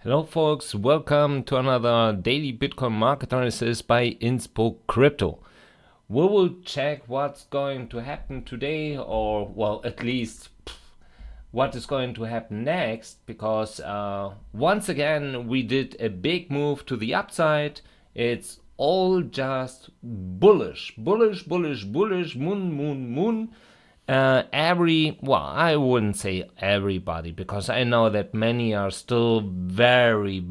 Hello folks, welcome to another daily Bitcoin market analysis by Inspocrypto. We will check what's going to happen today, or well, at least what is going to happen next, because once again we did a big move to the upside. It's all just bullish, bullish, bullish, bullish, moon. I wouldn't say everybody, because I know that many are still very,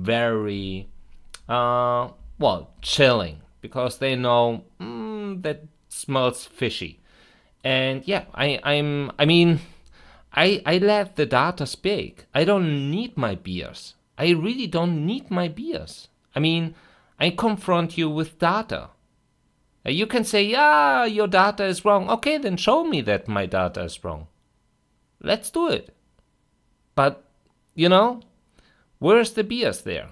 chilling, because they know that smells fishy. And yeah, I let the data speak. I don't need my beers. I really don't need my beers. I confront you with data. You can say, yeah, your data is wrong. Okay, then show me that my data is wrong. Let's do it. But, where's the bias there?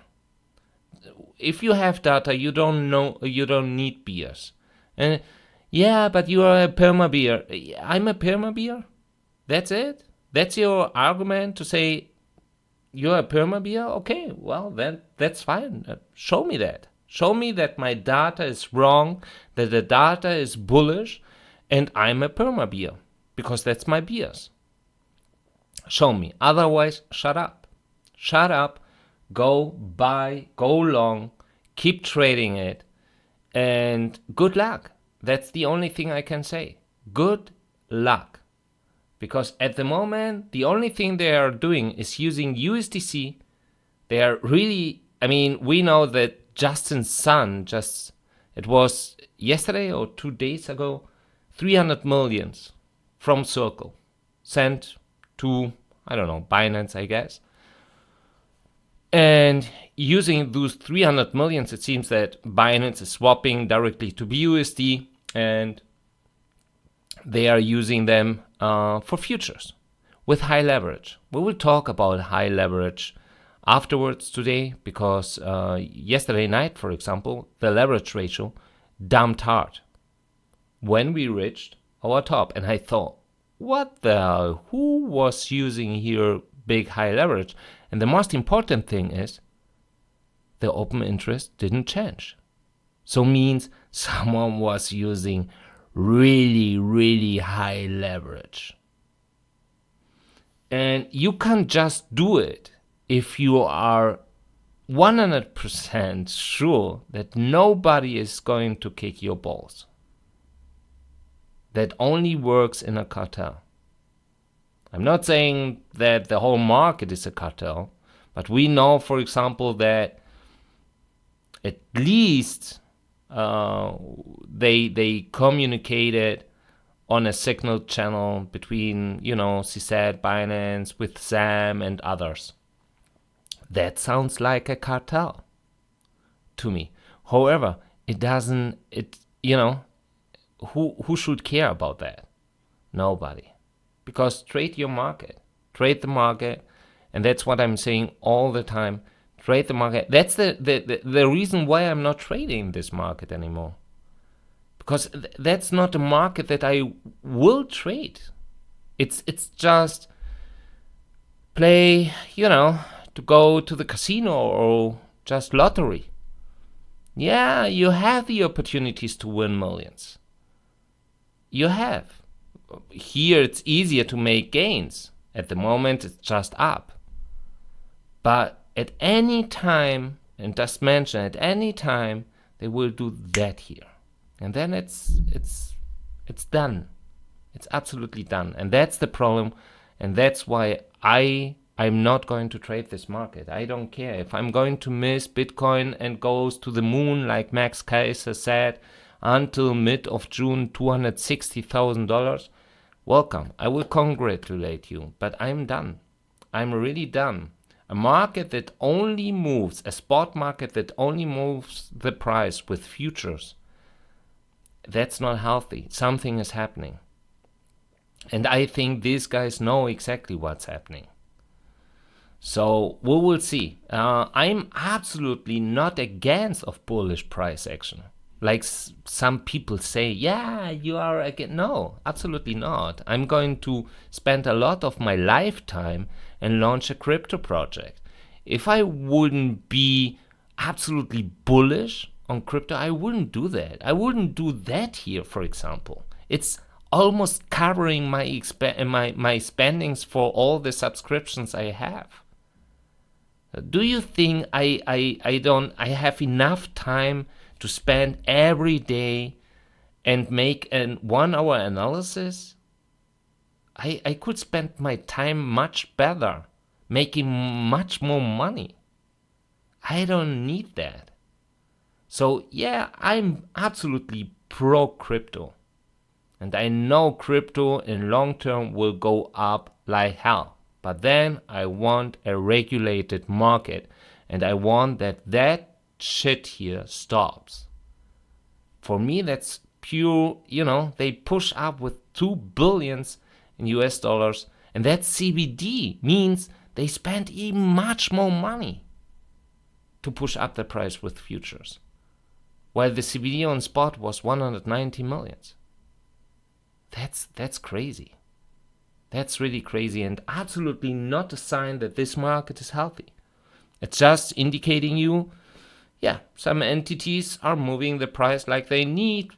If you have data, you don't need bias. And yeah, but you are a perma beer. I'm a perma beer? That's it? That's your argument to say you're a perma beer? Okay, well, then that's fine. Show me that. Show me that my data is wrong, that the data is bullish, and I'm a perma beer, because that's my bias. Show me. Otherwise, shut up. Shut up. Go buy, go long, keep trading it, and good luck. That's the only thing I can say. Good luck. Because at the moment, the only thing they are doing is using USDC. They are really, we know that Justin Sun it was yesterday or 2 days ago, 300 millions from Circle sent to, Binance, I guess. And using those 300 millions, it seems that Binance is swapping directly to BUSD, and they are using them for futures with high leverage. We will talk about high leverage afterwards today, because yesterday night, for example, the leverage ratio dumped hard when we reached our top. And I thought, what the hell? Who was using here big high leverage? And the most important thing is the open interest didn't change. So means someone was using really high leverage. And you can't just do it if you are 100% sure that nobody is going to kick your balls. That only works in a cartel. I'm not saying that the whole market is a cartel, but we know, for example, that at least they communicated on a signal channel between, CZ, Binance, with Sam and others. That sounds like a cartel to me. However, it doesn't, who should care about that? Nobody. Because trade your market. Trade the market. And that's what I'm saying all the time. Trade the market. That's the reason why I'm not trading this market anymore. Because that's not a market that I will trade. It's just play, to go to the casino or just lottery. Yeah, you have the opportunities to win millions. You have. Here it's easier to make gains. At the moment it's just up. But at any time, and just mention at any time, they will do that here. And then it's done. It's absolutely done. And that's the problem. And that's why I'm not going to trade this market. I don't care. If I'm going to miss Bitcoin and goes to the moon, like Max Kaiser said, until mid of June, $260,000, welcome. I will congratulate you. But I'm done. I'm really done. A market that only moves, a spot market that only moves the price with futures, that's not healthy. Something is happening. And I think these guys know exactly what's happening. So we will see. I'm absolutely not against of bullish price action. Like some people say, yeah, you are against. No, absolutely not. I'm going to spend a lot of my lifetime and launch a crypto project. If I wouldn't be absolutely bullish on crypto, I wouldn't do that. I wouldn't do that here, for example. It's almost covering my my spendings for all the subscriptions I have. Do you think I have enough time to spend every day and make a 1 hour analysis? I could spend my time much better, making much more money. I don't need that. So yeah, I'm absolutely pro crypto. And I know crypto in long term will go up like hell. But then I want a regulated market. And I want that shit here stops. For me, that's pure, they push up with 2 billions in US dollars. And that CBD means they spend even much more money to push up the price with futures. While the CBD on spot was 190 millions. That's crazy. That's really crazy and absolutely not a sign that this market is healthy. It's just indicating you, some entities are moving the price like they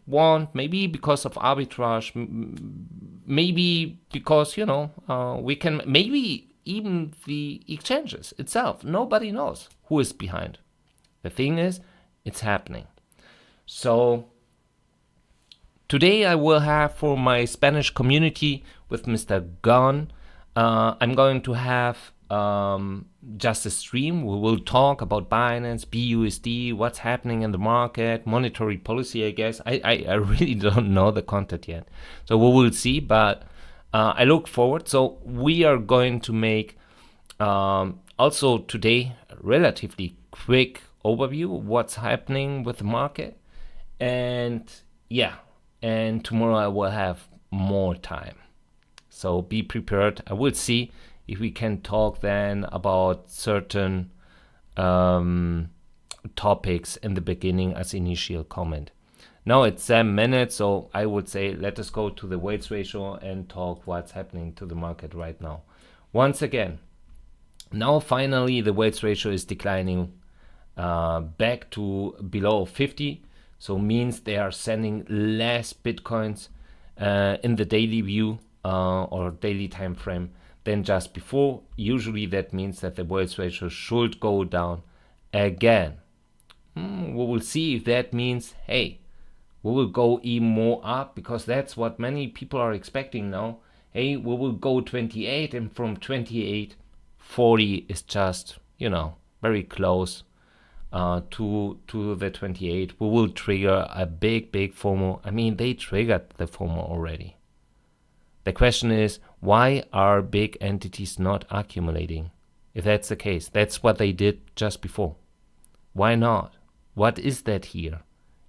want, maybe because of arbitrage, maybe because, we can, maybe even the exchanges itself. Nobody knows who is behind. The thing is, it's happening. So today I will have for my Spanish community with Mr. Gon, I'm going to have just a stream. We will talk about Binance, BUSD, what's happening in the market, monetary policy, I guess. I really don't know the content yet. So we will see, but I look forward. So we are going to make also today a relatively quick overview of what's happening with the market. And and tomorrow I will have more time. So be prepared. I will see if we can talk then about certain topics in the beginning as initial comment. Now it's 7 minutes, so I would say let us go to the weights ratio and talk what's happening to the market right now. Once again, now finally the weights ratio is declining back to below 50. So means they are sending less Bitcoins in the daily view or daily time frame than just before. Usually that means that the weights ratio should go down again. We will see if that means, hey, we will go even more up, because that's what many people are expecting now. Hey, we will go 28, and from 28, 40 is just, very close. To the 28, we will trigger a big FOMO. I mean, they triggered the FOMO already. The question is, why are big entities not accumulating? If that's the case, that's what they did just before. Why not? What is that here?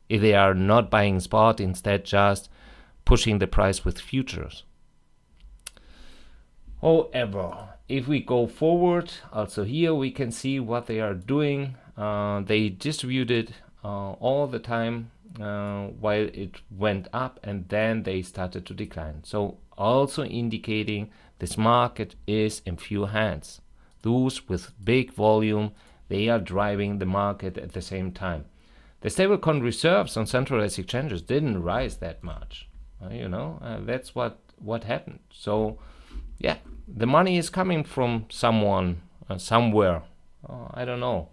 If they are not buying spot, instead just pushing the price with futures. However, if we go forward, also here we can see what they are doing. They distributed all the time while it went up, and then they started to decline. So also indicating this market is in few hands. Those with big volume, they are driving the market at the same time. The stablecoin reserves on centralized exchanges didn't rise that much. That's what happened. So the money is coming from someone, somewhere. I don't know.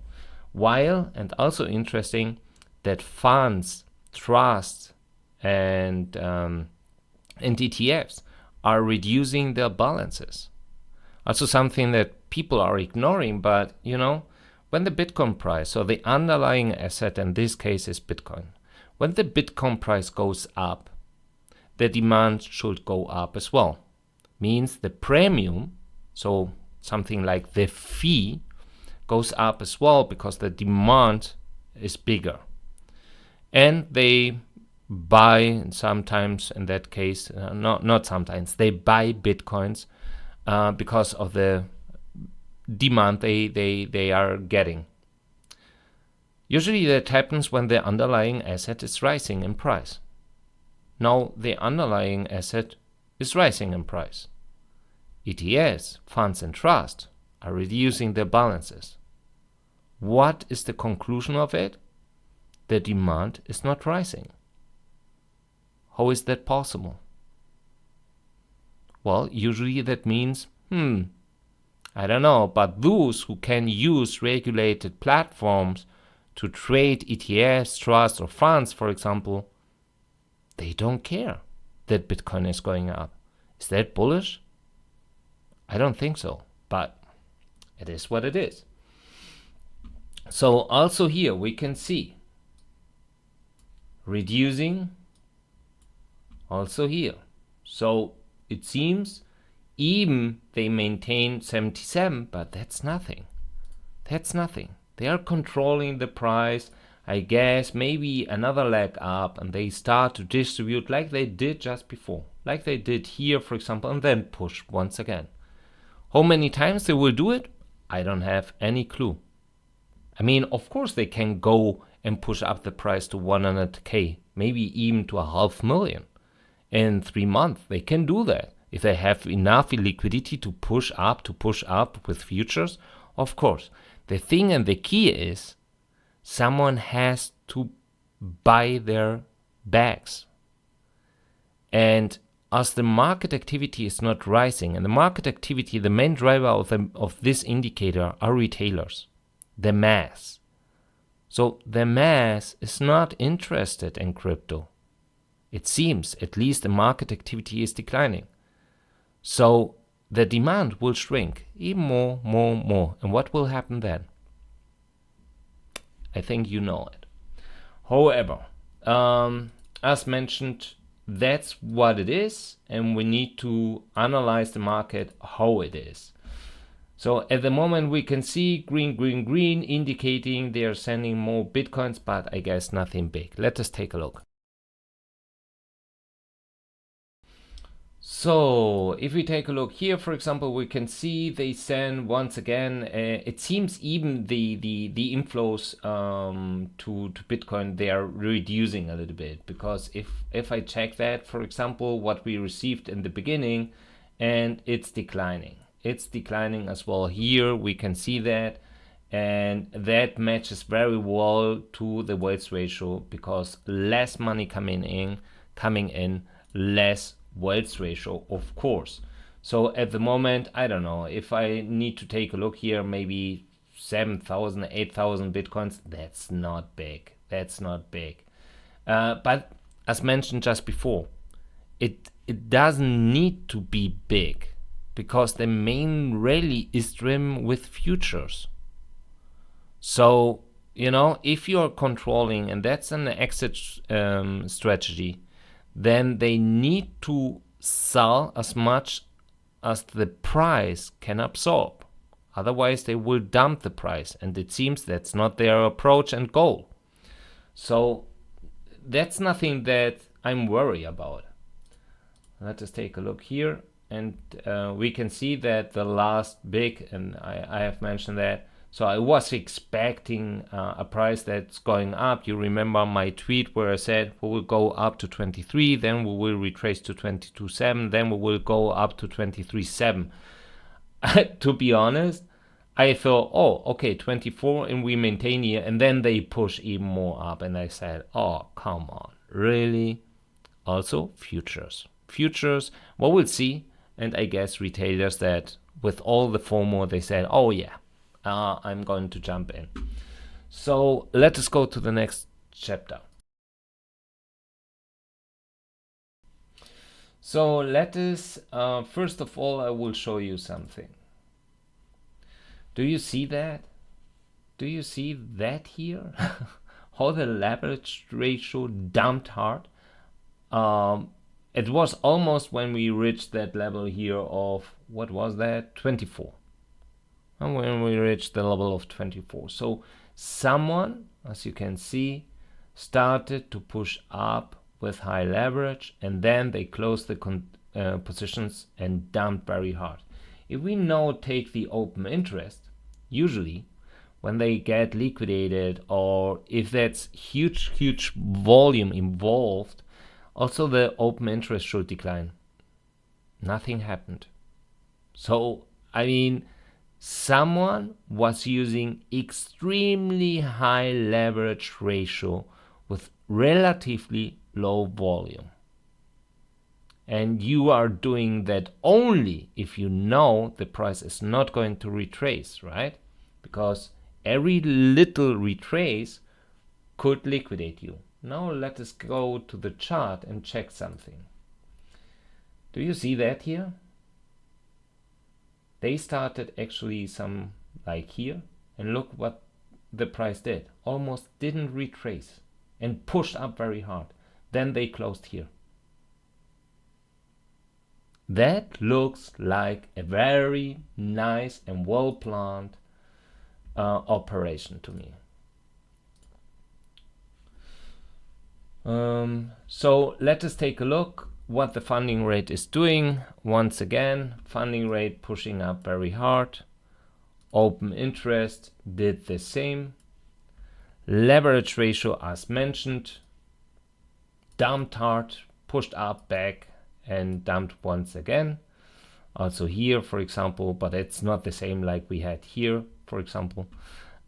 While, and also interesting, that funds, trusts, and ETFs are reducing their balances. Also something that people are ignoring, but when the Bitcoin price, so the underlying asset in this case is Bitcoin, when the Bitcoin price goes up, the demand should go up as well. Means the premium, so something like the fee, goes up as well because the demand is bigger. And they buy, sometimes in that case, not sometimes, they buy Bitcoins because of the demand they are getting. Usually that happens when the underlying asset is rising in price. Now the underlying asset is rising in price. ETFs, funds and trust are reducing their balances. What is the conclusion of it? The demand is not rising. How is that possible? Well, usually that means, I don't know, but those who can use regulated platforms to trade ETFs, trusts, or funds, for example, they don't care that Bitcoin is going up. Is that bullish? I don't think so, but it is what it is. So also here we can see reducing also here. So it seems even they maintain 77, but that's nothing. That's nothing. They are controlling the price. I guess maybe another leg up and they start to distribute like they did just before. Like they did here, for example, and then push once again. How many times they will do it? I don't have any clue. I mean, of course they can go and push up the price to 100K, maybe even to 500,000 in 3 months. They can do that. If they have enough liquidity to push up with futures, of course. The thing and the key is someone has to buy their bags. And as the market activity is not rising, and the market activity, the main driver of this indicator are retailers, the mass. So the mass is not interested in crypto. It seems, at least the market activity is declining. So the demand will shrink even more. And what will happen then? I think you know it. However, as mentioned, that's what it is, and we need to analyze the market how it is. So at the moment we can see green, indicating they are sending more Bitcoins, but I guess nothing big. Let us take a look. So if we take a look here, for example, we can see they send once again, it seems even the inflows to Bitcoin, they are reducing a little bit, because if I check that, for example, what we received in the beginning, and it's declining. It's declining as well. Here we can see that, and that matches very well to the wealth ratio, because less money coming in, less wealth ratio, of course. So at the moment, I don't know, if I need to take a look here, maybe 7,000, 8,000 Bitcoins, that's not big. That's not big. But as mentioned just before, it doesn't need to be big, because the main rally is driven with futures. So, if you're controlling, and that's an exit strategy, then they need to sell as much as the price can absorb. Otherwise, they will dump the price, and it seems that's not their approach and goal. So that's nothing that I'm worried about. Let us take a look here, and we can see that the last big, and I have mentioned that, so I was expecting a price that's going up. You remember my tweet where I said we will go up to 23, then we will retrace to 22.7, then we will go up to 23.7. To be honest, I thought, oh, okay, 24, and we maintain here, and then they push even more up, and I said, oh, come on, really? Also, futures, well, we'll see. And I guess retailers that with all the FOMO, they said, oh yeah, I'm going to jump in. So let us go to the next chapter. So let us, first of all, I will show you something. Do you see that? Do you see that here? How the leverage ratio dumped hard? It was almost when we reached that level here of, what was that? 24. And when we reached the level of 24. So someone, as you can see, started to push up with high leverage, and then they closed the positions and dumped very hard. If we now take the open interest, usually when they get liquidated, or if that's huge volume involved, also the open interest should decline. Nothing happened. So, I mean, Someone was using extremely high leverage ratio with relatively low volume. And you are doing that only if you know the price is not going to retrace, right? Because every little retrace could liquidate you. Now let us go to the chart and check something. Do you see that here? They started actually some like here, and look what the price did. Almost didn't retrace and pushed up very hard. Then they closed here. That looks like a very nice and well-planned operation to me. So let us take a look what the funding rate is doing. Once again, funding rate pushing up very hard. Open interest did the same. Leverage ratio, as mentioned, dumped hard, pushed up, back, and dumped once again. Also here, for example, but it's not the same like we had here, for example.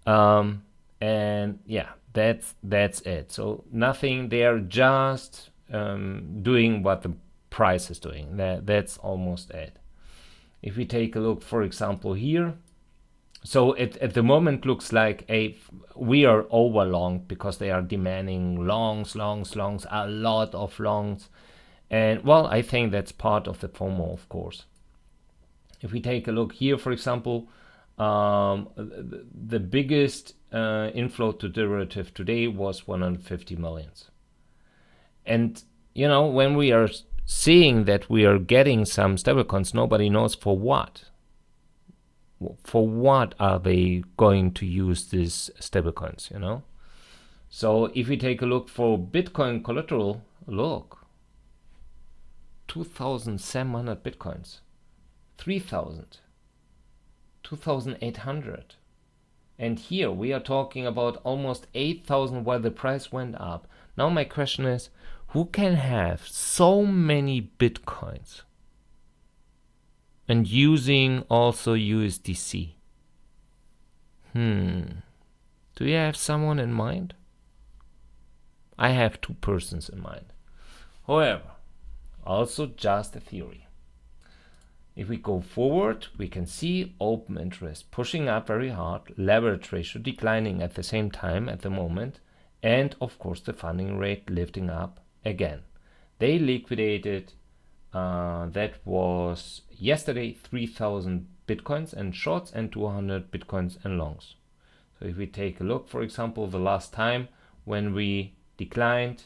And yeah, that's it. So nothing, they are just doing what the price is doing. That's almost it. If we take a look, for example, here, so at the moment looks like we are over long because they are demanding longs, a lot of longs. And well, I think that's part of the FOMO, of course. If we take a look here, for example, the biggest inflow to derivative today was 150 millions. And, you know, when we are seeing that we are getting some stablecoins, nobody knows for what. For what are they going to use these stablecoins, you know? So if we take a look for Bitcoin collateral, look, 2,700 Bitcoins, 3,000, 2,800. And here we are talking about almost 8,000 while the price went up. Now my question is, who can have so many Bitcoins and using also USDC? Do you have someone in mind? I have two persons in mind. However, also just a theory. If we go forward, we can see open interest pushing up very hard, leverage ratio declining at the same time at the moment, and of course the funding rate lifting up again. They liquidated, that was yesterday, 3,000 Bitcoins and shorts and 200 Bitcoins and longs. So if we take a look, for example, the last time when we declined,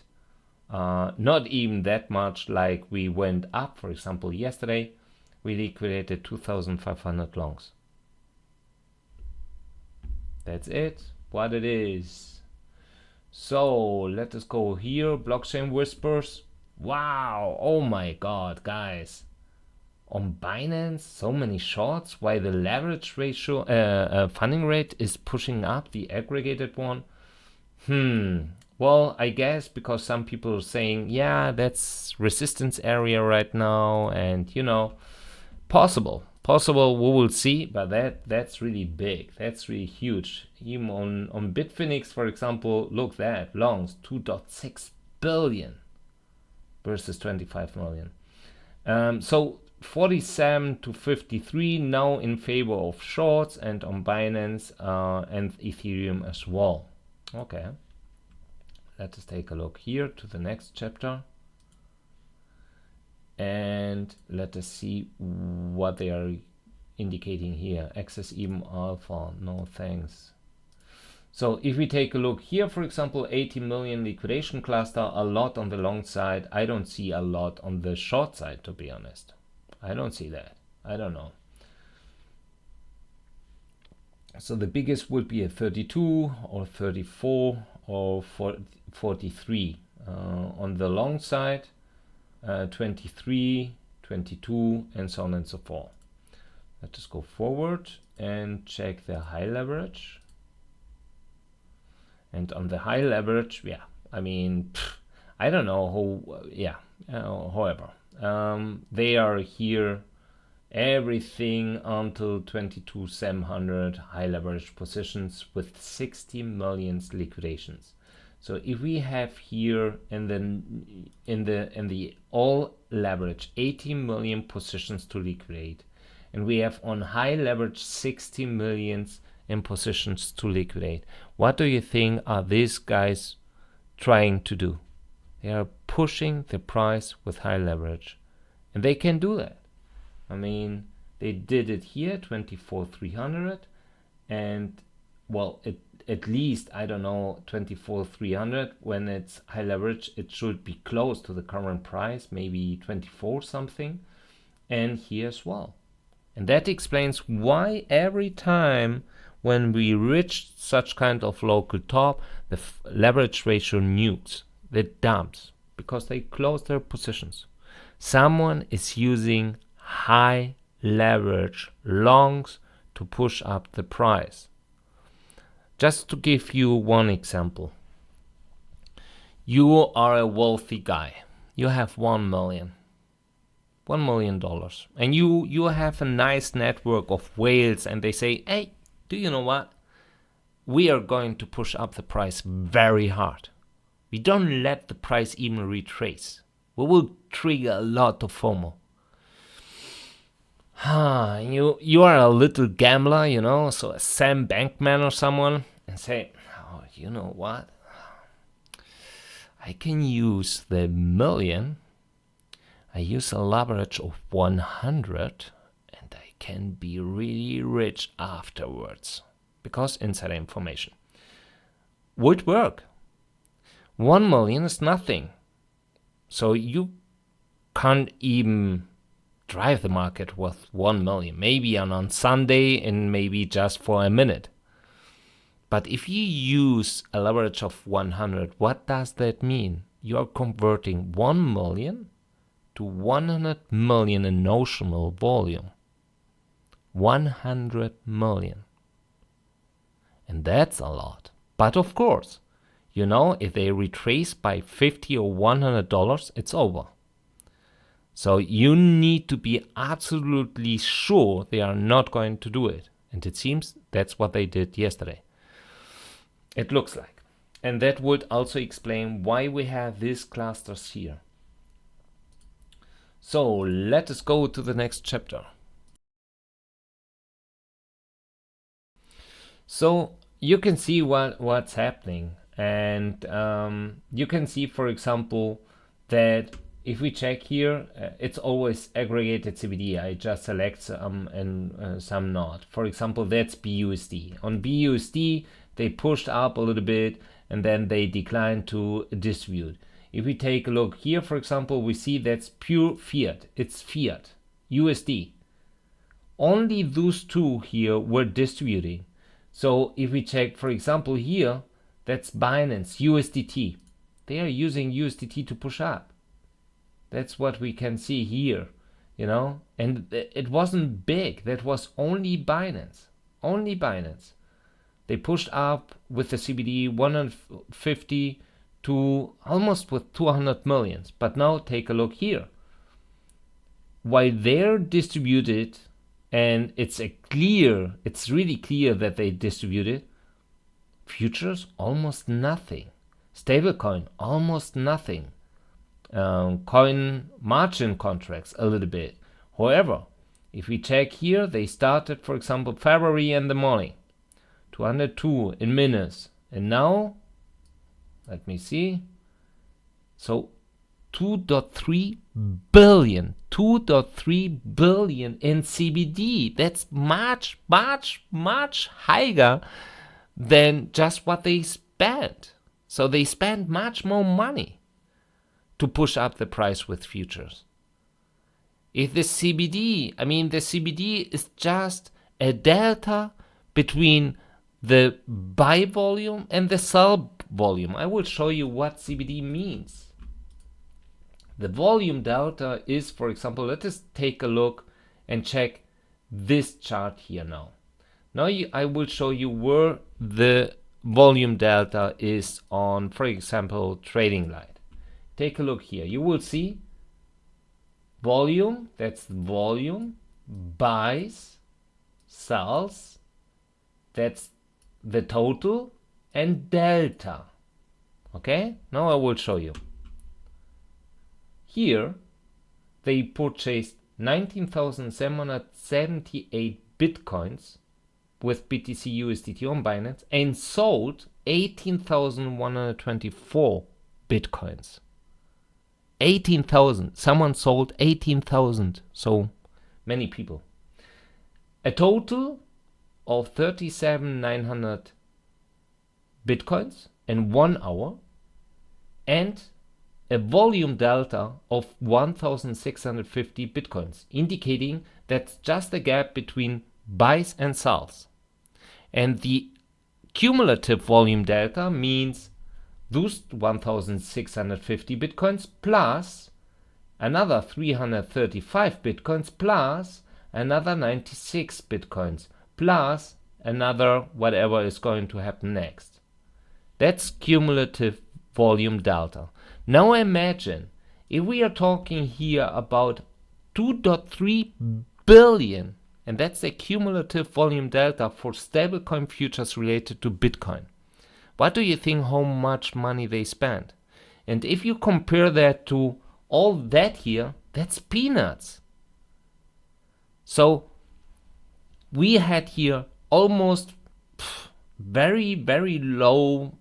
not even that much like we went up, for example, yesterday, we liquidated 2,500 longs. That's it, what it is. So let us go here, blockchain whispers. Wow, oh my god, guys. On Binance, so many shorts, while the leverage ratio, funding rate is pushing up, the aggregated one. Well, I guess because some people are saying, yeah, that's resistance area right now, and you know, possible, we will see, but that's really big, that's really huge. Even on Bitfinex, for example, look that, longs 2.6 billion versus 25 million. So 47 to 53 now in favor of shorts, and on Binance and Ethereum as well. Okay, let us take a look here to the next chapter. And let us see what they are indicating here. Access even alpha, no thanks. So if we take a look here, for example, 80 million liquidation cluster, a lot on the long side. I don't see a lot on the short side, to be honest. I don't see that. I don't know. So the biggest would be a 32 or 34 or 43 on the long side. 23, 22, and so on and so forth. Let us go forward and check the high leverage. And on the high leverage, yeah, I mean, I don't know how, yeah, however, they are here everything until 22,700 high leverage positions with 60 million liquidations. So if we have here in the all leverage 80 million positions to liquidate, and we have on high leverage 60 millions in positions to liquidate, what do you think are these guys trying to do? They are pushing the price with high leverage, and they can do that. I mean, they did it here, 24,300, and well, at least, I don't know, 24,300. When it's high leverage, it should be close to the current price, maybe 24 something, and here as well. And that explains why every time when we reach such kind of local top, the leverage ratio nukes, it dumps, because they close their positions. Someone is using high leverage longs to push up the price. Just to give you one example, you are a wealthy guy. You have $1 million, and you have a nice network of whales, and they say, hey, do you know what? We are going to push up the price very hard. We don't let the price even retrace. We will trigger a lot of FOMO. You are a little gambler, you know, so a Sam Bankman or someone, and say, oh, you know what? I can use the million. I use a leverage of 100, and I can be really rich afterwards, because insider information would work. 1 million is nothing. So you can't even drive the market with 1 million, maybe on Sunday and maybe just for a minute. But if you use a leverage of 100, what does that mean? You are converting 1 million to 100 million in notional volume. 100 million. And that's a lot. But of course, you know, if they retrace by $50 or $100, it's over. So you need to be absolutely sure they are not going to do it. And it seems that's what they did yesterday. It looks like. And that would also explain why we have these clusters here. So let us go to the next chapter. So you can see what's happening. And you can see, for example, that if we check here, it's always aggregated CBD. I just select some and some not. For example, that's BUSD. On BUSD, they pushed up a little bit and then they declined to distribute. If we take a look here, for example, we see that's pure fiat. It's fiat, USD. Only those two here were distributing. So if we check, for example, here, that's Binance, USDT. They are using USDT to push up. That's what we can see here, you know. And it wasn't big. That was only Binance. Only Binance. They pushed up with the CBD 150 to almost with 200 millions. But now take a look here. While they're distributed, and it's really clear that they distributed, futures almost nothing, stablecoin almost nothing, coin margin contracts a little bit. However, if we check here, they started, for example, February in the morning, 202 in minutes, and now let me see, so 2.3 billion in CBD. That's much higher than just what they spent. So they spent much more money to push up the price with futures. If the CBD is just a delta between the buy volume and the sell volume. I will show you what CBD means. The volume delta is, for example, let us take a look and check this chart here now. Now I will show you where the volume delta is on, for example, Trading Light. Take a look here. You will see volume, that's the volume, buys, sells, that's the total, and delta. Okay, now I will show you. Here they purchased 19,778 bitcoins with BTC USDT on Binance and sold 18,124 bitcoins. 18,000. Someone sold 18,000. So many people. A total of 37,900 bitcoins in 1 hour and a volume delta of 1,650 bitcoins, indicating that's just a gap between buys and sells. And the cumulative volume delta means those 1,650 bitcoins plus another 335 bitcoins plus another 96 bitcoins plus another whatever is going to happen next. That's cumulative volume delta. Now imagine if we are talking here about 2.3 billion, and that's the cumulative volume delta for stablecoin futures related to Bitcoin. What do you think how much money they spend? And if you compare that to all that here, that's peanuts. So we had here almost very, very low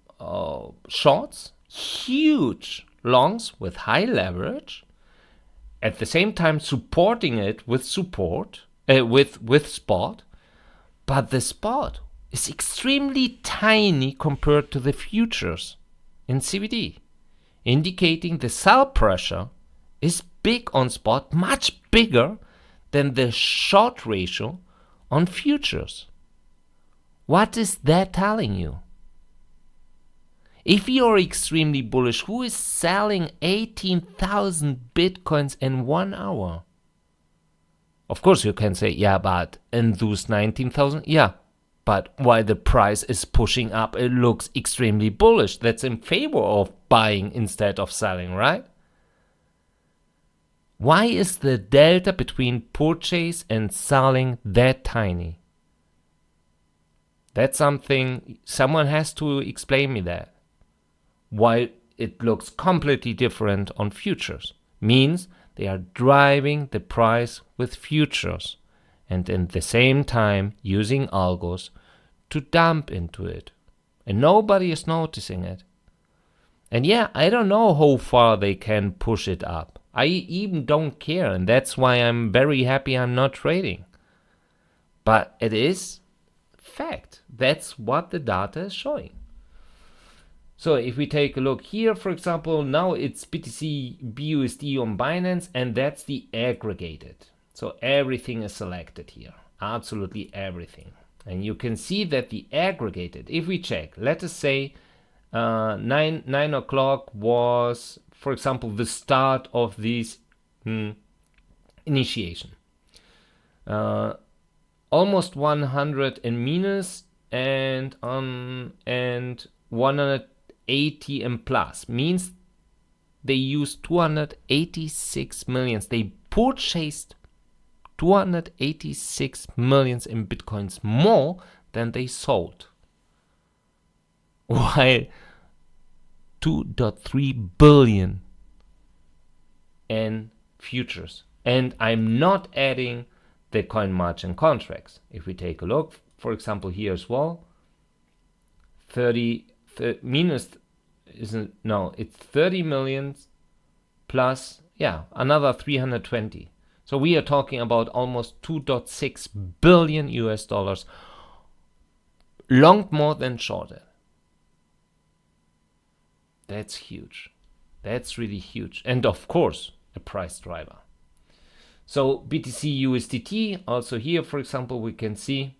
shorts, huge longs with high leverage, at the same time supporting it with support, with spot, but the spot is extremely tiny compared to the futures in CBD, indicating the sell pressure is big on spot, much bigger than the short ratio on futures. What is that telling you? If you're extremely bullish, who is selling 18,000 bitcoins in 1 hour? Of course you can say, yeah, but in those 19,000, yeah, but while the price is pushing up, it looks extremely bullish. That's in favor of buying instead of selling, right? Why is the delta between purchase and selling that tiny? That's something someone has to explain me that. While it looks completely different on futures, means they are driving the price with futures and at the same time using algos to dump into it. And nobody is noticing it. And yeah, I don't know how far they can push it up. I even don't care, and that's why I'm very happy I'm not trading. But it is fact. That's what the data is showing. So if we take a look here, for example, now it's BTC BUSD on Binance, and that's the aggregated. So everything is selected here, absolutely everything. And you can see that the aggregated, if we check, let us say 9 o'clock was, for example, the start of this initiation. Almost 100 in minus and 180 in plus, means they used 286 millions. They purchased 286 millions in bitcoins more than they sold, while 2.3 billion in futures. And I'm not adding the coin margin contracts. If we take a look, for example, here as well, 30 minus isn't, no, it's 30 millions plus, yeah, another 320. So we are talking about almost 2.6 billion US dollars, longed more than shorted. That's huge. That's really huge. And of course, a price driver. So BTC USDT, also here, for example, we can see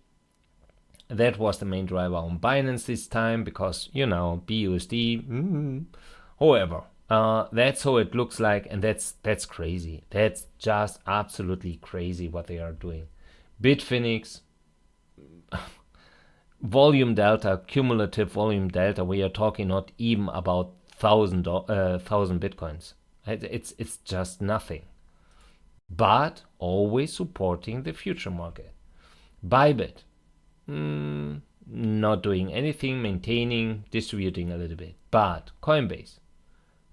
that was the main driver on Binance this time because, you know, BUSD, however, that's how it looks like, and that's crazy. That's just absolutely crazy what they are doing. Bitfinex, volume delta, cumulative volume delta, we are talking not even about 1,000 bitcoins. It's just nothing. But always supporting the future market. Bybit, not doing anything, maintaining, distributing a little bit. But Coinbase,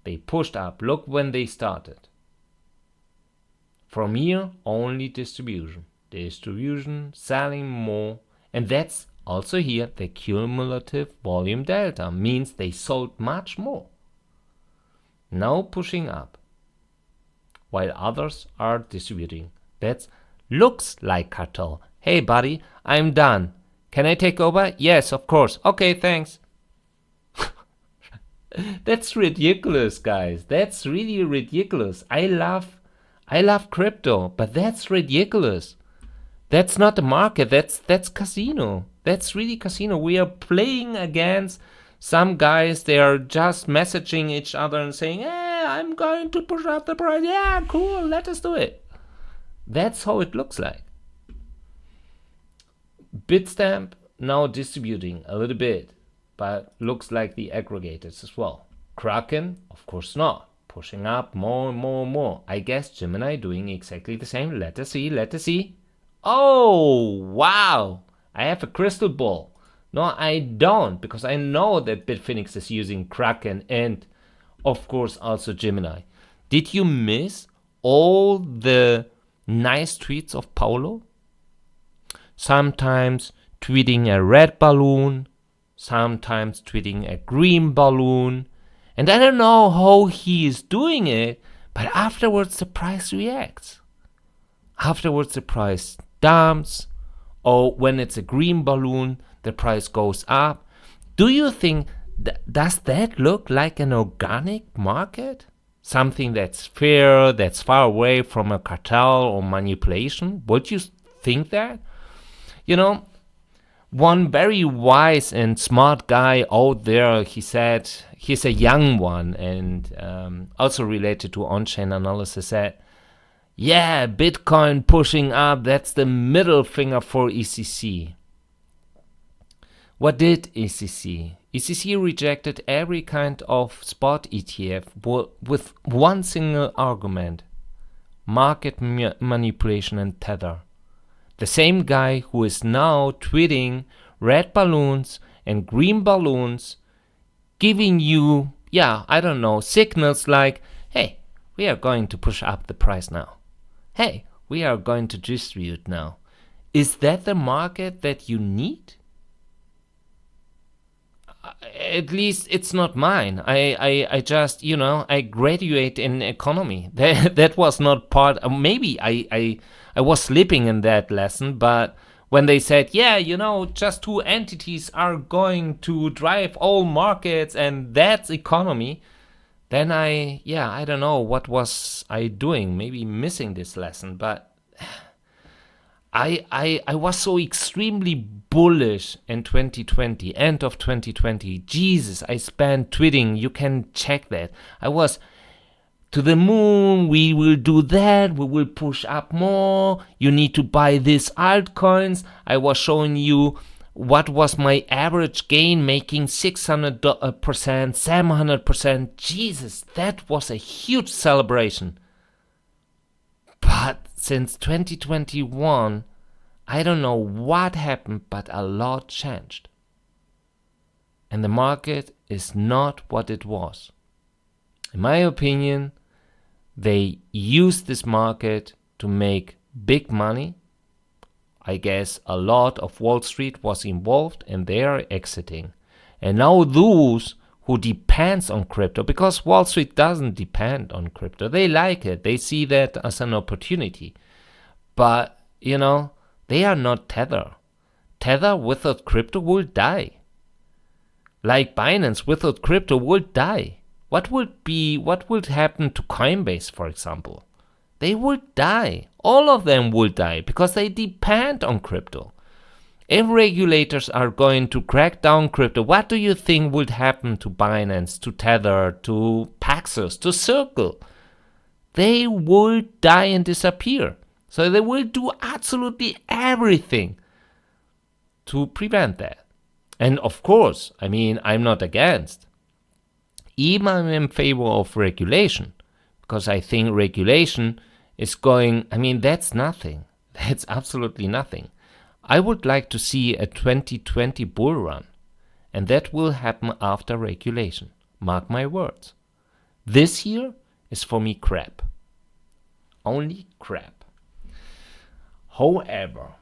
they pushed up. Look when they started. From here, only distribution. Distribution, selling more. And that's also here the cumulative volume delta. Means they sold much more. Now pushing up. While others are distributing. That looks like cartel. Hey buddy, I'm done. Can I take over? Yes, of course. Okay, thanks. That's ridiculous, guys. That's really ridiculous. I love crypto, but that's ridiculous. That's not the market. That's casino. That's really casino. We are playing against some guys. They are just messaging each other and saying, "Hey, I'm going to push up the price. Yeah, cool. Let us do it." That's how it looks like. Bitstamp now distributing a little bit, but looks like the aggregators as well. Kraken, of course not. Pushing up more and more and more. I guess Gemini doing exactly the same. Let us see, let us see. Oh, wow. I have a crystal ball. No, I don't, because I know that Bitfinex is using Kraken and, of course, also Gemini. Did you miss all the nice tweets of Paulo? Sometimes tweeting a red balloon, sometimes tweeting a green balloon. And I don't know how he is doing it, but afterwards the price reacts. Afterwards the price dumps, or when it's a green balloon, the price goes up. Do you think, does that look like an organic market? Something that's fair, that's far away from a cartel or manipulation? Would you think that? You know, one very wise and smart guy out there, he said, he's a young one and also related to on-chain analysis, said, yeah, Bitcoin pushing up, that's the middle finger for ECC. What did ECC? ECC rejected every kind of spot ETF with one single argument: market manipulation and tether. The same guy who is now tweeting red balloons and green balloons, giving you, I don't know, signals like, hey, we are going to push up the price now. Hey, we are going to distribute now. Is that the market that you need? At least it's not mine. I just, I graduate in economy. That was not part, maybe I was sleeping in that lesson, but when they said, just two entities are going to drive all markets and that's economy, then I don't know, what was I doing? Maybe missing this lesson, but I was so extremely bullish in 2020, end of 2020. Jesus, I spent tweeting, you can check that. I was to the moon, we will do that, we will push up more, you need to buy these altcoins. I was showing you what was my average gain, making 600%, 700%. Jesus, that was a huge celebration. But since 2021, I don't know what happened, but a lot changed. And the market is not what it was. In my opinion, they used this market to make big money. I guess a lot of Wall Street was involved and they are exiting. And now those who depends on crypto, because Wall Street doesn't depend on crypto. They like it. They see that as an opportunity. But, they are not Tether. Tether without crypto will die. Like Binance without crypto will die. What would happen to Coinbase, for example? They will die. All of them will die because they depend on crypto. If regulators are going to crack down crypto, what do you think would happen to Binance, to Tether, to Paxos, to Circle? They will die and disappear. So they will do absolutely everything to prevent that. And of course, I'm not against. Even I'm in favor of regulation, because I think regulation is going, I mean, that's nothing. That's absolutely nothing. I would like to see a 2020 bull run, and that will happen after regulation. Mark my words. This year is for me crap. Only crap. However,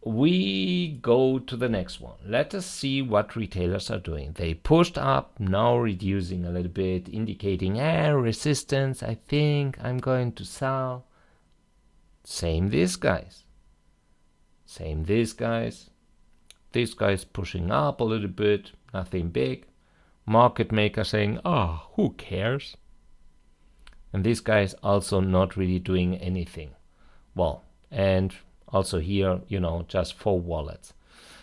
we go to the next one. Let us see what retailers are doing. They pushed up, now reducing a little bit, indicating resistance. I think I'm going to sell. Same these guys. Same these guys. This guy's pushing up a little bit, nothing big. Market maker saying, who cares? And this guy is also not really doing anything. Well, and also here, just 4 wallets.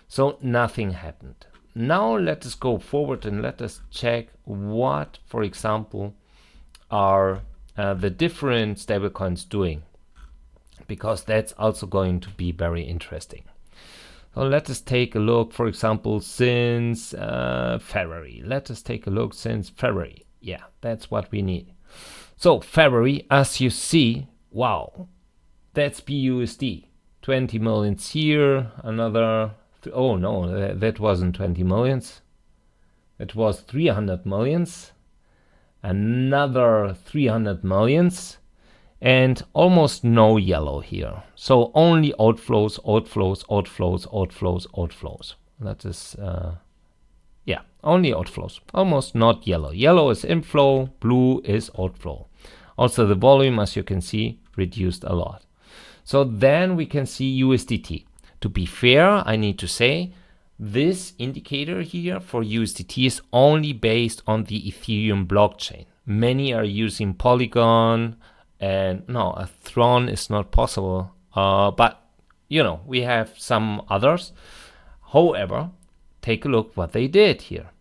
So nothing happened. Now let us go forward and let us check what, for example, are the different stablecoins doing, because that's also going to be very interesting. So let us take a look, for example, since February. Let us take a look since February. Yeah, that's what we need. So February, as you see, wow, that's BUSD. 20 millions here, another, oh no, that wasn't 20 millions. It was 300 millions, another 300 millions, and almost no yellow here. So only outflows, outflows, outflows, outflows, outflows. That is, yeah, only outflows, almost not yellow. Yellow is inflow, blue is outflow. Also the volume, as you can see, reduced a lot. So then we can see USDT. To be fair, I need to say this indicator here for USDT is only based on the Ethereum blockchain. Many are using Polygon, and no, a Tron is not possible. But we have some others. However, take a look what they did here.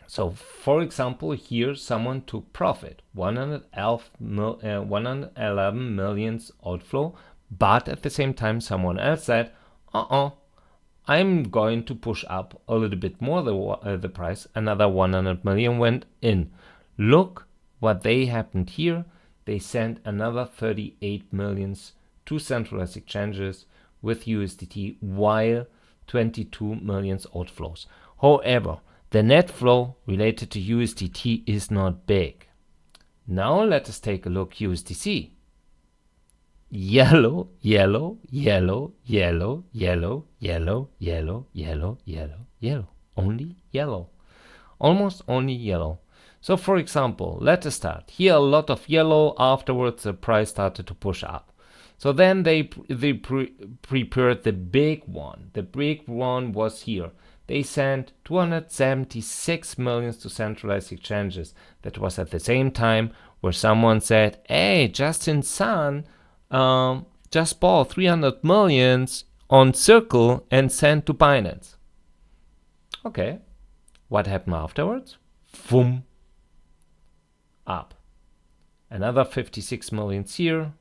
So, for example, here someone took profit, 111 millions outflow, but at the same time someone else said, I'm going to push up a little bit more the price, another 100 million went in. Look what they happened here. They sent another 38 millions to centralized exchanges with USDT while 22 millions outflows. However, the net flow related to USDT is not big. Now let us take a look USDC. Yellow, yellow, yellow, yellow, yellow, yellow, yellow, yellow, yellow, yellow. Only yellow. Almost only yellow. So for example, let us start. Here a lot of yellow, afterwards the price started to push up. So then they prepared the big one. The big one was here. They sent 276 million to centralized exchanges. That was at the same time where someone said, hey, Justin Sun just bought 300 million on Circle and sent to Binance. Okay, what happened afterwards? Boom, up. Another 56 million here,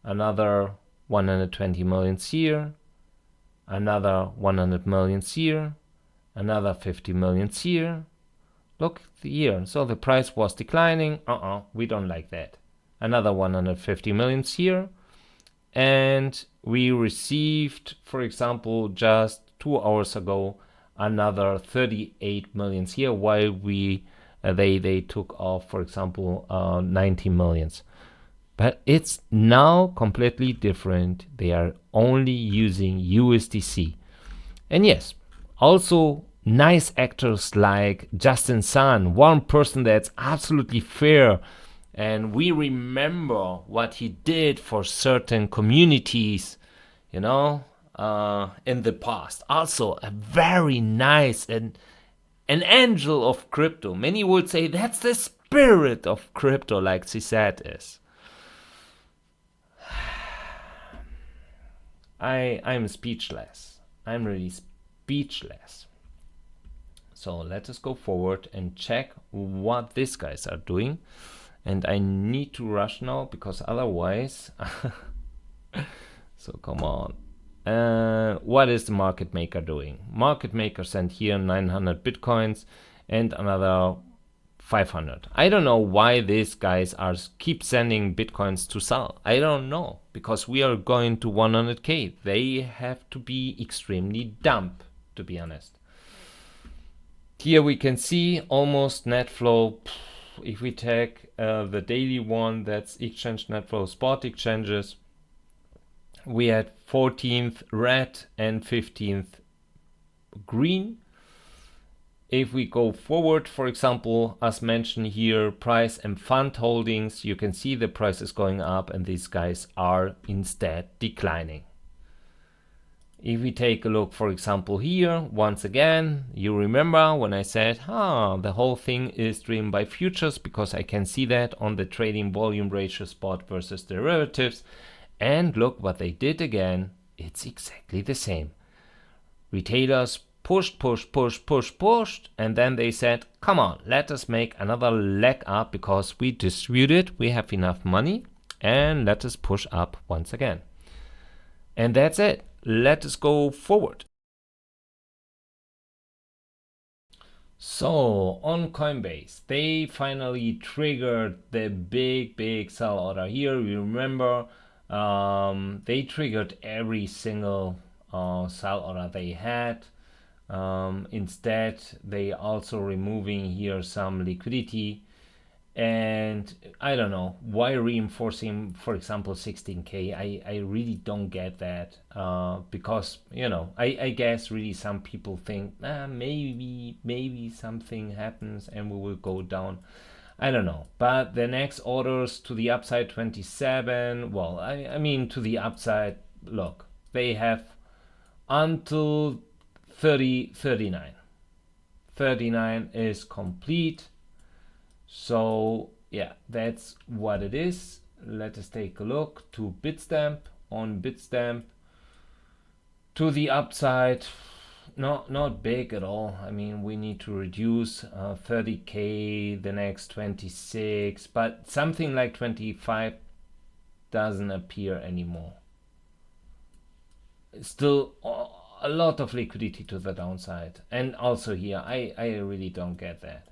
another 120 million here, another 100 million here, another 50 million here. Look here, so the price was declining. We don't like that. Another 150 million here, and we received, for example, just 2 hours ago, another 38 million here, while they took off, for example, 90 millions. But it's now completely different. They are only using USDC. And yes, also nice actors like Justin Sun, one person that's absolutely fair. And we remember what he did for certain communities, in the past. Also a very nice and an angel of crypto. Many would say that's the spirit of crypto, like Cizat is. I'm speechless. I'm really speechless. So let us go forward and check what these guys are doing. And I need to rush now because otherwise, so come on. What is the market maker doing? Market maker sent here 900 bitcoins and another 500. I don't know why these guys are keep sending bitcoins to sell. I don't know, because we are going to 100k. They have to be extremely dumb, to be honest. Here we can see almost net flow. If we take the daily one, that's exchange net flow spot exchanges, we had 14th red and 15th green. If we go forward, for example, as mentioned here, price and fund holdings, you can see the price is going up and these guys are instead declining. If we take a look, for example, here, once again, you remember when I said, the whole thing is driven by futures, because I can see that on the trading volume ratio spot versus derivatives. And look what they did again. It's exactly the same. Retailers pushed, and then they said, come on, let us make another leg up because we distributed, we have enough money, and let us push up once again. And that's it. Let us go forward. So on Coinbase, they finally triggered the big sell order here. You remember, they triggered every single sell order they had. Instead, they also removing here some liquidity, and I don't know why reinforcing, for example, 16k. I really don't get that, because I guess really some people think maybe something happens and we will go down. I don't know, but the next orders to the upside 27. Well, I mean to the upside. Look, they have until 39 is complete. So yeah, that's what it is. Let us take a look to Bitstamp. On Bitstamp, to the upside, not big at all. I mean, we need to reduce 30k, the next 26, but something like 25 doesn't appear anymore. Still a lot of liquidity to the downside, and also here I really don't get that.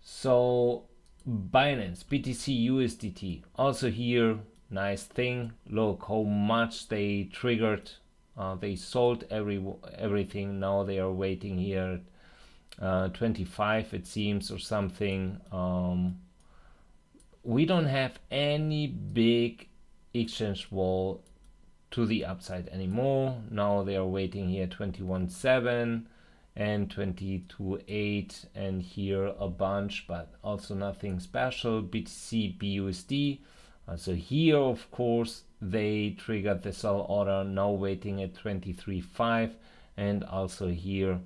So Binance BTC USDT, also here, nice thing. Look how much they triggered. They sold everything. Now they are waiting here 25 it seems, or something. We don't have any big exchange wall to the upside anymore. Now they are waiting here 21.7 and 22.8, and here a bunch, but also nothing special. BTC BUSD, also here of course they triggered the sell order, now waiting at 23.5, and also here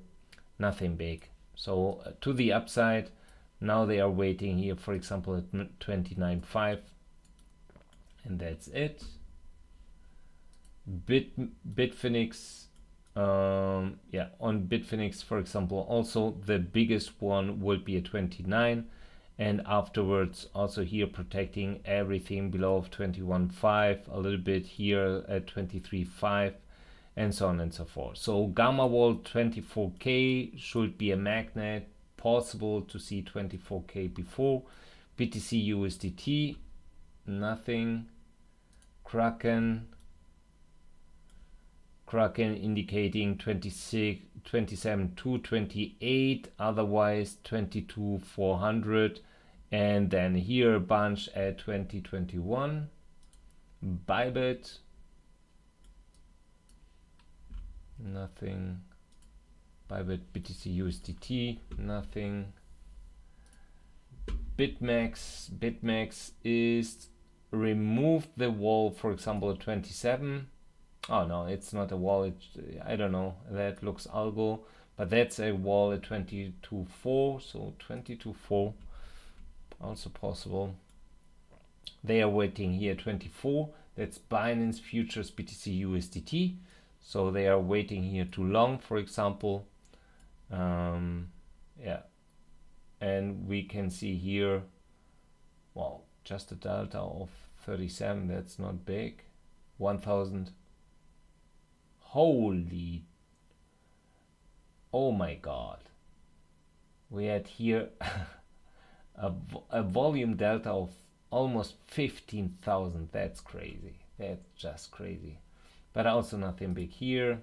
nothing big. So to the upside, now they are waiting here, for example, at 29.5, and that's it. Bitfinex, on Bitfinex, for example, also the biggest one will be at 29, and afterwards also here protecting everything below 21.5, a little bit here at 23.5, and so on and so forth. So gamma wall 24k should be a magnet, possible to see 24k before. BTC USDT, nothing. Kraken indicating 26, 27 to 28, otherwise 22,400, and then here a bunch at 2021. Bybit, nothing. Bybit BTC USDT, nothing. Bitmax is removed the wall, for example, at 27. Oh no, it's not a wall. I don't know. That looks algo, but that's a wall at 22.4. So 22.4 also possible. They are waiting here 24. That's Binance Futures BTC USDT. So they are waiting here too long, for example. Yeah, and we can see here, well, just a delta of 37. That's not big. 1,000. Holy, oh my god, we had here a volume delta of almost 15,000. That's crazy. That's just crazy. But also nothing big here.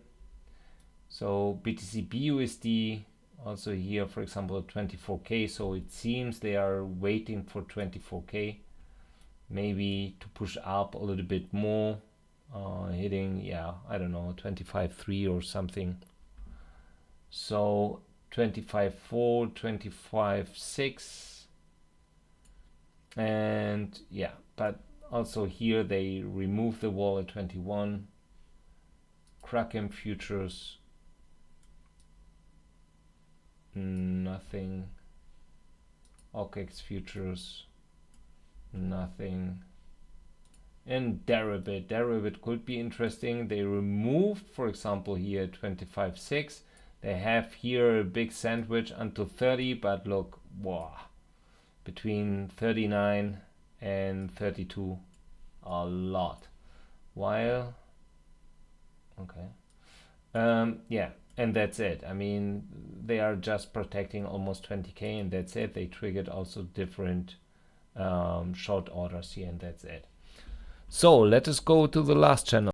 So BTC BUSD also here, for example, 24K. So it seems they are waiting for 24K, maybe to push up a little bit more, hitting, yeah, I don't know, 25.3 or something. So 25.4, 25.6, and yeah, but also here they remove the wall at 21. Kraken futures, nothing. OKEX futures, nothing. And Deribit could be interesting. They removed, for example, here 25.6. They have here a big sandwich until 30, but look, wow, between 39 and 32, a lot. While, okay, yeah, and that's it. I mean, they are just protecting almost 20K, and that's it. They triggered also different short orders here, and that's it. So let us go to the last channel.